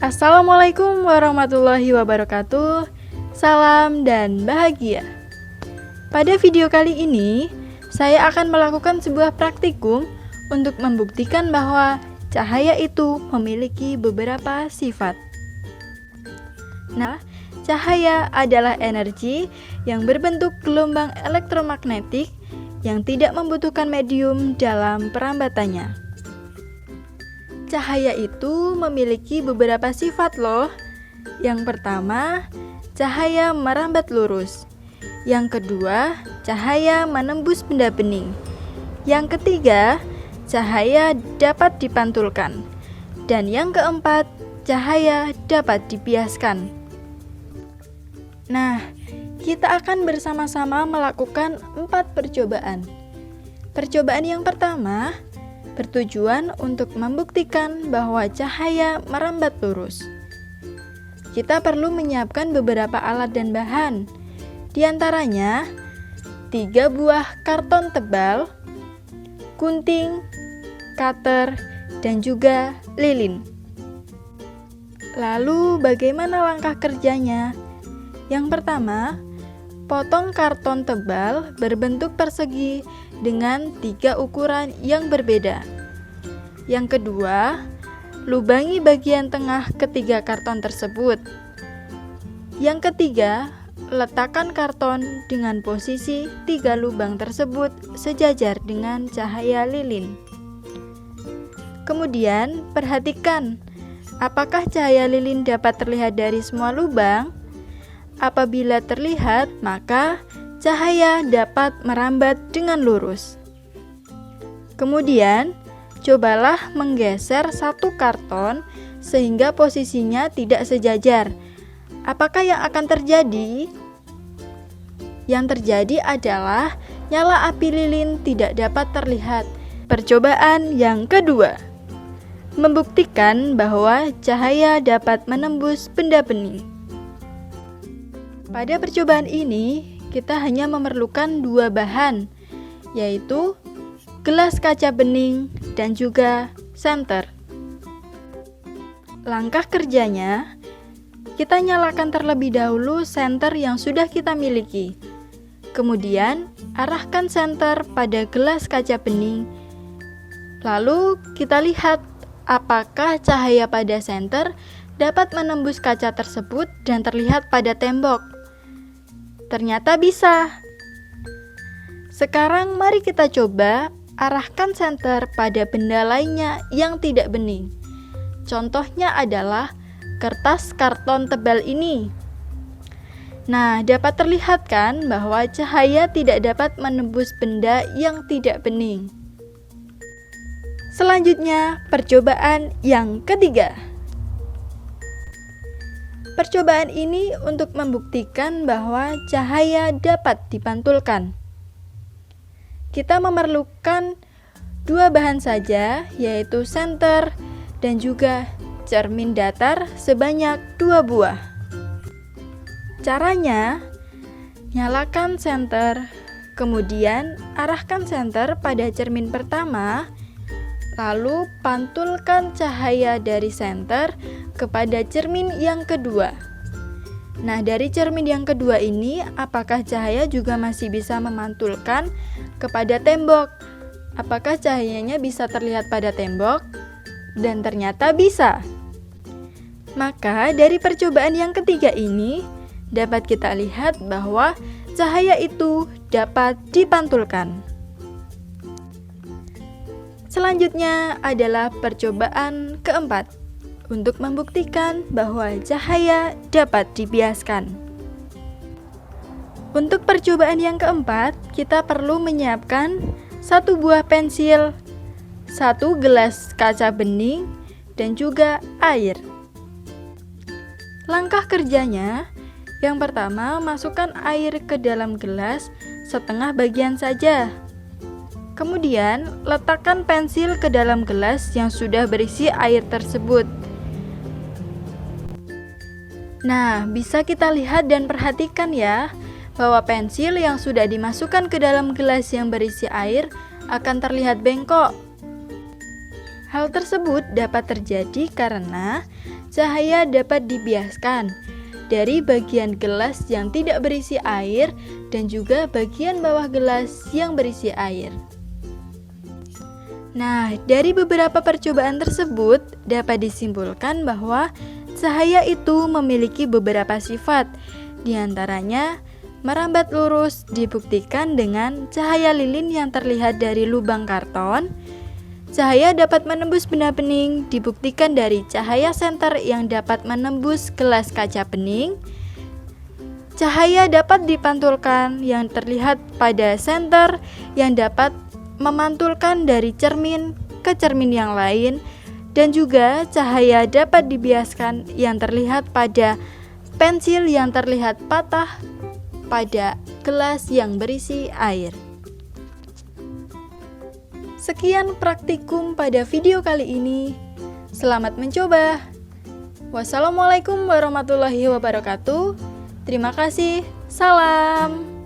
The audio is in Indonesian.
Assalamualaikum warahmatullahi wabarakatuh. Salam dan bahagia. Pada video kali ini, saya akan melakukan sebuah praktikum untuk membuktikan bahwa cahaya itu memiliki beberapa sifat. Nah, cahaya adalah energi yang berbentuk gelombang elektromagnetik yang tidak membutuhkan medium dalam perambatannya. Cahaya itu memiliki beberapa sifat loh. Yang pertama, cahaya merambat lurus. Yang kedua, cahaya menembus benda bening. Yang ketiga, cahaya dapat dipantulkan. Dan yang keempat, cahaya dapat dibiaskan. Nah, kita akan bersama-sama melakukan 4 percobaan. Percobaan yang pertama bertujuan untuk membuktikan bahwa cahaya merambat lurus. Kita perlu menyiapkan beberapa alat dan bahan. Di antaranya 3 buah karton tebal, gunting, cutter, dan juga lilin. Lalu bagaimana langkah kerjanya? Yang pertama, potong karton tebal berbentuk persegi dengan 3 ukuran yang berbeda. Yang kedua, lubangi bagian tengah ketiga karton tersebut. Yang ketiga, letakkan karton dengan posisi 3 lubang tersebut sejajar dengan cahaya lilin. Kemudian, perhatikan apakah cahaya lilin dapat terlihat dari semua lubang. Apabila terlihat, maka cahaya dapat merambat dengan lurus. Kemudian, cobalah menggeser satu karton sehingga posisinya tidak sejajar. Apakah yang akan terjadi? Yang terjadi adalah nyala api lilin tidak dapat terlihat. Percobaan yang kedua, membuktikan bahwa cahaya dapat menembus benda bening. Pada percobaan ini, kita hanya memerlukan 2 bahan, yaitu gelas kaca bening dan juga senter. Langkah kerjanya, kita nyalakan terlebih dahulu senter yang sudah kita miliki. Kemudian, arahkan senter pada gelas kaca bening. Lalu, kita lihat apakah cahaya pada senter dapat menembus kaca tersebut dan terlihat pada tembok. Ternyata bisa. Sekarang mari kita coba arahkan senter pada benda lainnya yang tidak bening. Contohnya adalah kertas karton tebal ini. Nah, dapat terlihat kan bahwa cahaya tidak dapat menembus benda yang tidak bening. Selanjutnya, percobaan yang ketiga. Percobaan ini untuk membuktikan bahwa cahaya dapat dipantulkan. Kita memerlukan 2 bahan saja, yaitu senter dan juga cermin datar sebanyak 2 buah. Caranya, nyalakan senter, kemudian arahkan senter pada cermin pertama, lalu pantulkan cahaya dari senter kepada cermin yang kedua. Nah, dari cermin yang kedua ini, apakah cahaya juga masih bisa memantulkan kepada tembok? Apakah cahayanya bisa terlihat pada tembok? Dan ternyata bisa. Maka dari percobaan yang ketiga ini, dapat kita lihat bahwa cahaya itu dapat dipantulkan. Selanjutnya adalah percobaan keempat untuk membuktikan bahwa cahaya dapat dibiaskan. Untuk percobaan yang keempat, kita perlu menyiapkan 1 buah pensil, 1 gelas kaca bening, dan juga air. Langkah kerjanya, yang pertama masukkan air ke dalam gelas setengah bagian saja. Kemudian, letakkan pensil ke dalam gelas yang sudah berisi air tersebut. Nah, bisa kita lihat dan perhatikan ya, bahwa pensil yang sudah dimasukkan ke dalam gelas yang berisi air akan terlihat bengkok. Hal tersebut dapat terjadi karena cahaya dapat dibiaskan dari bagian gelas yang tidak berisi air dan juga bagian bawah gelas yang berisi air. Nah, dari beberapa percobaan tersebut dapat disimpulkan bahwa cahaya itu memiliki beberapa sifat. Di antaranya, merambat lurus dibuktikan dengan cahaya lilin yang terlihat dari lubang karton. Cahaya dapat menembus benda bening dibuktikan dari cahaya senter yang dapat menembus gelas kaca bening. Cahaya dapat dipantulkan yang terlihat pada senter yang dapat memantulkan dari cermin ke cermin yang lain, dan juga cahaya dapat dibiaskan yang terlihat pada pensil yang terlihat patah pada gelas yang berisi air. Sekian praktikum pada video kali ini. Selamat mencoba. Wassalamualaikum warahmatullahi wabarakatuh. Terima kasih. Salam.